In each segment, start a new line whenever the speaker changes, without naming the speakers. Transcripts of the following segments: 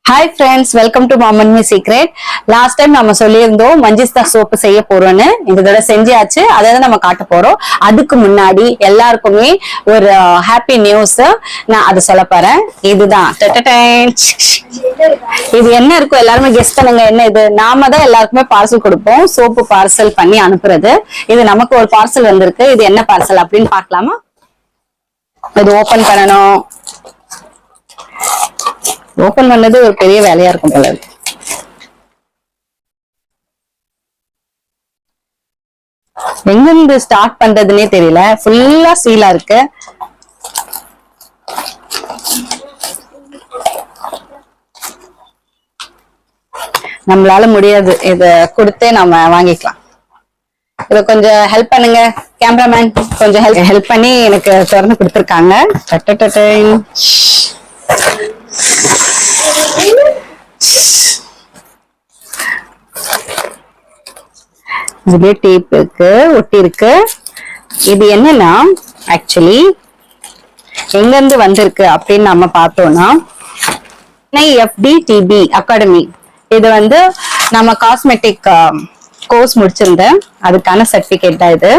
Hi friends, welcome to mom and me secret. Last time நம்ம சொல்லியிருந்தோம் மஞ்சிஸ்தா soap செய்ய போறோம்னு. இந்த தடவை செஞ்சாச்சு, அதை தான் நம்ம காட்ட போறோம். அதுக்கு முன்னாடி எல்லாருக்குமே ஒரு ஹாப்பி நியூஸ் நான் அதை சொல்ல போறேன். இதுதான் இது என்ன இருக்கும், எல்லாருமே கெஸ் பண்ணுங்க. என்ன இது? நாம தான் எல்லாருக்குமே பார்சல் கொடுப்போம், சோப்பு பார்சல் பண்ணி அனுப்புறது. இது நமக்கு ஒரு பார்சல் வந்திருக்கு. இது என்ன பார்சல் அப்படின்னு பார்க்கலாமா? இது ஓபன் பண்ணணும். ஓபன் பண்ணது ஒரு பெரிய வேலையா இருக்கும் போல. எங்கிருந்து ஸ்டார்ட் பண்றதுன்னே தெரியல, ஃபுல்லா சீலா இருக்கு. நம்மளால முடியாது, இத கொடுத்தே நம்ம வாங்கிக்கலாம். இத கொஞ்சம் ஹெல்ப் பண்ணுங்க கேமராமேன், கொஞ்சம் ஹெல்ப் பண்ணி எனக்கு திறந்து கொடுத்துருக்காங்க. இதுல டேப் இருக்கு, ஒட்டி இருக்கு. இது என்னன்னா ஆக்சுவலி எங்க இருந்து வந்திருக்கு அப்படின்னு நம்ம பார்த்தோம்னா FDTB அகாடமி. இது வந்து நம்ம காஸ்மெட்டிக் கோர்ஸ் முடிச்சிருந்தேன், அதுக்கான சர்டிபிகேட் தான் இது.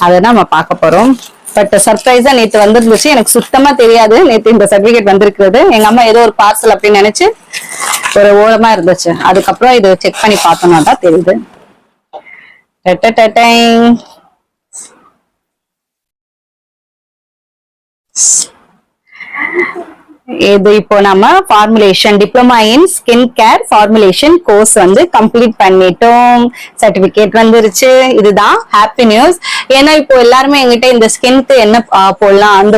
அதை நம்ம பார்க்க போறோம். பட் சர்ப்ரைஸா நேத்து வந்துருந்துச்சு, எனக்கு சுத்தமா தெரியாது நேத்து இந்த சர்டிபிகேட் வந்திருக்கிறது. எங்க அம்மா ஏதோ ஒரு பார்சல் அப்படின்னு நினைச்சு ஒரு ஓரமா இருந்துச்சு. அதுக்கப்புறம் இது செக் பண்ணி பார்த்தோம்னா தான் தெரியுது. இது இப்போ நம்ம formulation diploma in skin care formulation course வந்து கம்ப்ளீட் பண்ணிட்டோம். சர்டிபிகேட் வந்துருச்சு. இதுதான் ஹாப்பி நியூஸ். ஏன்னா இப்போ எல்லாருமே எங்கிட்ட இந்த ஸ்கின்க்கு என்ன போடலாம், அந்த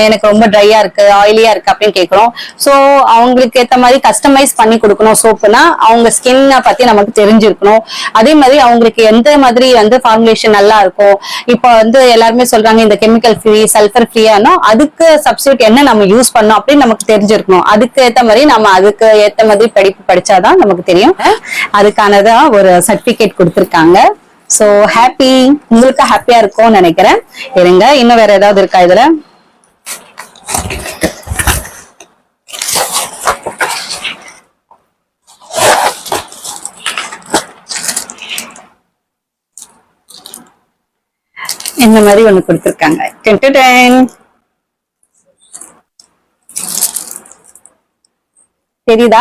எனக்கு ரொம்ப ட்ரையா இருக்கு, ஆயிலியா இருக்கு அப்படின்னு கேட்கிறோம். ஸோ அவங்களுக்கு ஏற்ற மாதிரி கஸ்டமைஸ் பண்ணி கொடுக்கணும். சோப்புனா அவங்க ஸ்கின்னை பத்தி நமக்கு தெரிஞ்சிருக்கணும். அதே மாதிரி அவங்களுக்கு எந்த மாதிரி வந்து ஃபார்முலேஷன் நல்லா இருக்கும். இப்போ வந்து எல்லாருமே சொல்றாங்க இந்த கெமிக்கல் ஃப்ரீ, சல்ஃபர் ஃப்ரீயானோ, அதுக்கு சப்ஸ்டியூட் என்ன நம்ம யூஸ் பண்ணோம் அப்படின்னு நமக்கு தெரிஞ்சிருக்கணும். அதுக்கு ஏத்த மாதிரி நம்ம அதுக்கு ஏத்த மாதிரி படிப்பு படிச்சாதான் நமக்கு தெரியும். அதுக்கானதான் ஒரு சர்டிபிகேட் கொடுத்திருக்காங்க. So happy. உங்களுக்கு ஹாப்பியா இருக்கும்னு நினைக்கிறேன். இருங்க, இன்னும் வேற ஏதாவது இருக்கா இதுல? இந்த மாதிரி ஒண்ணு கொடுத்திருக்காங்க. தெரியுதா?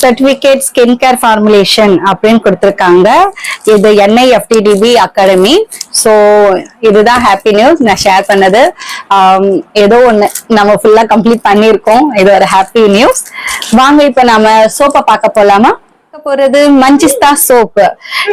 சர்டிபிகேட் ஸ்கின் கேர் ஃபார்முலேஷன் அப்படின்னு கொடுத்திருக்காங்க. இது FDTB அகாடமி. சோ இதுதான் ஹாப்பி நியூஸ் நான் ஷேர் பண்ணது. ஏதோ ஒண்ணு நம்ம ஃபுல்லா கம்ப்ளீட் பண்ணிருக்கோம். இது ஒரு ஹாப்பி நியூஸ். வாங்க இப்ப நாம சோப்பை பார்க்க போலாமா? போறது மஞ்சிஸ்தா சோப்பு.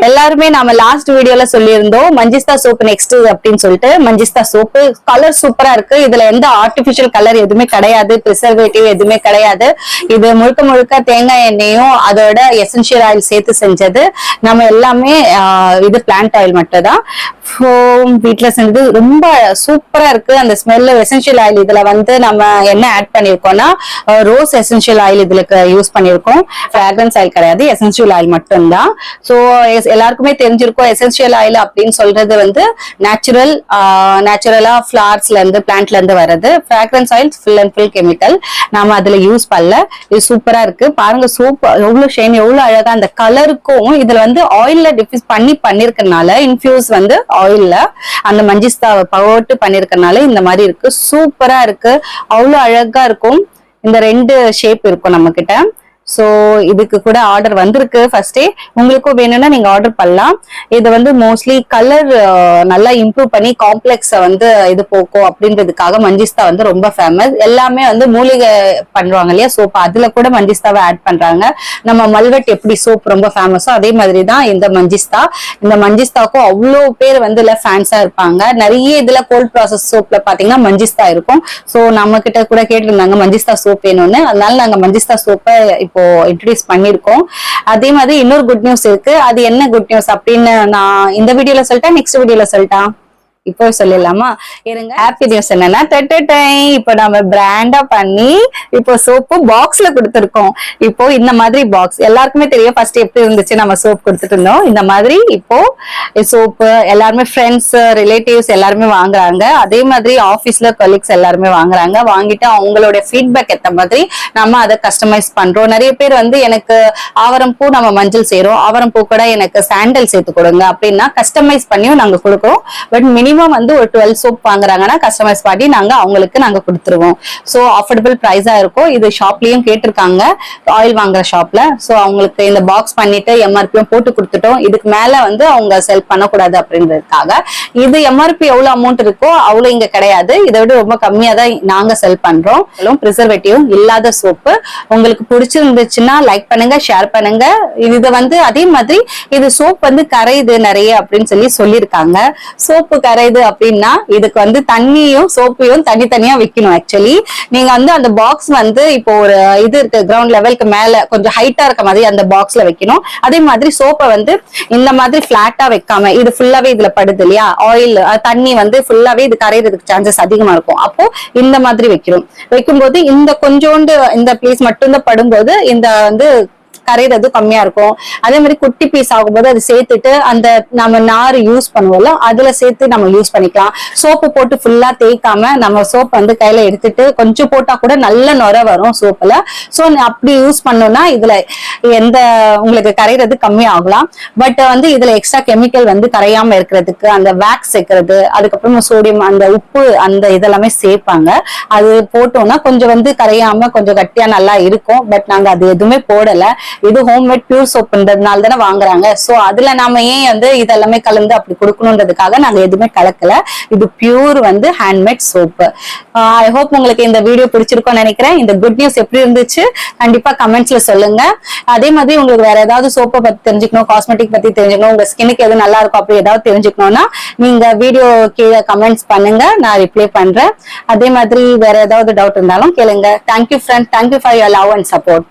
எல்லாருமே நாம லாஸ்ட் வீடியோல சொல்லியிருந்தோம் மஞ்சிஸ்தா சோப்பு நெக்ஸ்ட் அப்படின்னு சொல்லிட்டு. மஞ்சிஸ்தா சோப்பு கலர் சூப்பரா இருக்கு. இதுல எந்த ஆர்டிபிஷியல் கலர் எதுவுமே கிடையாது, பிரிசர்வேட்டிவ் எதுவுமே கிடையாது. இது முழுக்க முழுக்க தேங்காய் எண்ணெயும் அதோட எசென்சியல் ஆயில் சேர்த்து செஞ்சது. நம்ம எல்லாமே இது பிளான்ட் ஆயில் மட்டும் தான். வீட்டுல செஞ்சது ரொம்ப சூப்பரா இருக்கு. அந்த ஸ்மெல் எசென்சியல் ஆயில் இதுல வந்து நம்ம என்ன ஆட் பண்ணிருக்கோம்னா ரோஸ் எசென்சியல் ஆயில் இதுல யூஸ் பண்ணிருக்கோம். ஃபிராக்ரன்ஸ் ஆயில் கிடையாது, எசென்சியல் ஆயில் மட்டும்தான். சோ எல்லாருக்குமே தெரிஞ்சிருக்கும் எசென்சியல் ஆயில் அப்படின்னு சொல்றது வந்து நேச்சுரலா ஃபிளார்ஸ்ல இருந்து பிளான்ட்ல இருந்து வர்றது. Fragrance oil full and full chemical. நாம அதுல யூஸ் பண்ணல. இது சூப்பரா இருக்கு. பாருங்க சோப் எவ்வளவு ஷைன், எவ்வளவு அழகா. அந்த கலருக்கும் இதுல வந்து ஆயில்ல டிஃப்யூஸ் பண்ணிருக்கனால, இன்ஃபியூஸ் வந்து ஆயில்ல அந்த மஞ்சிஸ்தாவை போட்டு பண்ணிருக்கனால இந்த மாதிரி இருக்கு. சூப்பரா இருக்கு, அவ்வளவு அழகா இருக்கும். இந்த 2 ஷேப் இருக்கும் நம்ம கிட்ட. சோ இதுக்கு கூட ஆர்டர் வந்திருக்கு ஃபர்ஸ்டே. உங்களுக்கும் வேணும்னா நீங்க ஆர்டர் பண்ணலாம். இது வந்து மோஸ்ட்லி கலர் நல்லா இம்ப்ரூவ் பண்ணி காம்ப்ளெக்ஸ வந்து இது போக்கும் அப்படின்றதுக்காக மஞ்சிஸ்தா வந்து ரொம்ப ஃபேமஸ். எல்லாமே வந்து மூலிகை பண்றாங்க இல்லையா சோப், அதுல கூட மஞ்சிஸ்தாவை ஆட் பண்றாங்க. நம்ம மல்வெட் எப்படி சோப் ரொம்ப ஃபேமஸோ அதே மாதிரிதான் இந்த மஞ்சிஸ்தா. இந்த மஞ்சிஸ்தாக்கும் அவ்வளவு பேர் வந்து இல்ல ஃபேன்ஸா இருப்பாங்க. நிறைய இதுல கோல்ட் ப்ராசஸ் சோப்ல பாத்தீங்கன்னா மஞ்சிஸ்தா இருக்கும். சோ நம்ம கிட்ட கூட கேட்டிருந்தாங்க மஞ்சிஸ்தா சோப் வேணும்னு. அதனால நாங்க மஞ்சிஸ்தா சோப்பை இப்போ இன்ட்ரோடியூஸ் பண்ணிருக்கோம். அதே மாதிரி இன்னொரு குட் நியூஸ் இருக்கு. அது என்ன குட் நியூஸ் அப்படின்னு நான் இந்த வீடியோல சொல்லிட்டேன், நெக்ஸ்ட் வீடியோல சொல்லிட்டேன். இப்போ சொல்லிடலாமா? இருங்க. ஹாப்பி நியூஸ் என்னன்னா, இப்போ நம்ம பிராண்டா பண்ணி இப்போ சோப்பு பாக்ஸ்ல கொடுத்துருக்கோம். இப்போ இந்த மாதிரி பாக்ஸ் எல்லாருக்குமே தெரியும் ஃபர்ஸ்ட் எப்படி இருந்துச்சு, நம்ம சோப் கொடுத்துட்டு இருந்தோம். இந்த மாதிரி இப்போ சோப்பு எல்லாருமே ஃப்ரெண்ட்ஸ் ரிலேட்டிவ்ஸ் எல்லாருமே வாங்குறாங்க. அதே மாதிரி ஆபீஸ்ல கொலீக்ஸ் எல்லாருமே வாங்குறாங்க. வாங்கிட்டு அவங்களோட ஃபீட்பேக் ஏத்த மாதிரி நம்ம அதை கஸ்டமைஸ் பண்றோம். நிறைய பேர் வந்து எனக்கு ஆவரம் பூ நம்ம மஞ்சள் செய்யறோம், ஆவரம் பூ கூட எனக்கு சாண்டல் சேர்த்து கொடுங்க அப்படின்னா கஸ்டமைஸ் பண்ணியும் நாங்க கொடுக்குறோம். பட் மினிமம் வந்து ஒரு 12 சோப் வாங்குறாங்கன்னா கஸ்டமைஸ் பண்ணி நாங்க கொடுத்துருவோம். ஸோ அஃபோர்டபுள் பிரைஸா இருக்கும். இது ஷாப்லயும் கேட்டிருக்காங்க, ஆயில் வாங்குற ஷாப்ல. ஸோ அவங்களுக்கு இந்த பாக்ஸ் பண்ணிட்டு எம்ஆர்பியும் போட்டு கொடுத்துட்டோம். இதுக்கு மேல வந்து அவங்க செல் பண்ணக்கூடாது அப்படின்றதுக்காக. இது எம்ஆர்பி எவ்வளவு அமௌண்ட் இருக்கோ அவ்வளவு இங்க கிடையாது, இதை விட ரொம்ப கம்மியா தான் நாங்க செல் பண்றோம். ப்ரிசர்வேட்டிவ் இல்லாத சோப்பு உங்களுக்கு பிடிச்சிருந்துச்சுன்னா லைக் பண்ணுங்க, ஷேர் பண்ணுங்க. இது வந்து அதே மாதிரி இது சோப் வந்து கரையுது நிறைய அப்படின்னு சொல்லியிருக்காங்க. சோப்பு கரையுது அப்படின்னா இதுக்கு வந்து தண்ணியும் சோப்பையும் தனித்தனியா வைக்கணும். ஆக்சுவலி நீங்க வந்து அந்த பாக்ஸ் வந்து இப்போ ஒரு இது இருக்கு, கிரவுண்ட் லெவலுக்கு மேல கொஞ்சம் ஹைட்டா இருக்க மாதிரி அந்த பாக்ஸ்ல வைக்கணும். அதே மாதிரி சோப்பை வந்து இந்த மாதிரி பிளாட்டா வைக்காம இது ஃபுல்லாவே இதுல படுது இல்லையா, ஆயில் தண்ணி வந்து ஃபுல்லாவே இது கரையிறதுக்கு சான்சஸ் அதிகமா இருக்கும். அப்போ இந்த மாதிரி வைக்கும்போது இந்த கொஞ்சோண்டு இந்த பீஸ் மட்டும் தான் படும்போது இந்த வந்து கரையிறது கம்மியா இருக்கும். அதே மாதிரி குட்டி பீஸ் ஆகும்போது அது சேர்த்துட்டு அந்த நம்ம நார் யூஸ் பண்ணுவோம்ல அதுல சேர்த்து நம்ம யூஸ் பண்ணிக்கலாம். சோப்பு போட்டு ஃபுல்லா தேய்க்காம நம்ம சோப் வந்து கையில எடுத்துட்டு கொஞ்சம் போட்டா கூட நல்ல நுரை வரும் சோப்புல. சோ அப்படி யூஸ் பண்ணோம்னா இதுல எந்த உங்களுக்கு கரையிறது கம்மி ஆகலாம். பட் வந்து இதுல எக்ஸ்ட்ரா கெமிக்கல் வந்து கரையாம இருக்கிறதுக்கு அந்த வேக்ஸ் சேர்க்கறது, அதுக்கப்புறம் சோடியம் அந்த உப்பு அந்த இதெல்லாமே சேர்ப்பாங்க. அது போட்டோம்னா கொஞ்சம் வந்து கரையாம கொஞ்சம் கட்டியா நல்லா இருக்கும். பட் நாங்க அது எதுவுமே போடல. இது ஹோம்மேட் பியூர் சோப்புன்றதுனால தானே வாங்குறாங்க. சோ அதுல நாம ஏன் வந்து இதெல்லாமே கலந்து அப்படி கொடுக்கணுன்றதுக்காக நாங்க எதுவுமே கலக்கல. இது பியூர் வந்து ஹேண்ட்மேட் சோப்பு. ஐ ஹோப் உங்களுக்கு இந்த வீடியோ பிடிச்சிருக்கும்னு நினைக்கிறேன். இந்த குட் நியூஸ் எப்படி இருந்துச்சு கண்டிப்பா கமெண்ட்ஸ்ல சொல்லுங்க. அதே மாதிரி உங்களுக்கு வேற ஏதாவது சோப்பை பத்தி தெரிஞ்சுக்கணும், காஸ்மெட்டிக் பத்தி தெரிஞ்சுக்கணும், உங்க ஸ்கின்னுக்கு எது நல்லா இருக்கும் அப்படி ஏதாவது தெரிஞ்சுக்கணும்னா நீங்க வீடியோ கீழே கமெண்ட்ஸ் பண்ணுங்க, நான் ரிப்ளை பண்றேன். அதே மாதிரி வேற ஏதாவது டவுட் இருந்தாலும் கேளுங்க. Thank you friend, thank you for your love and support.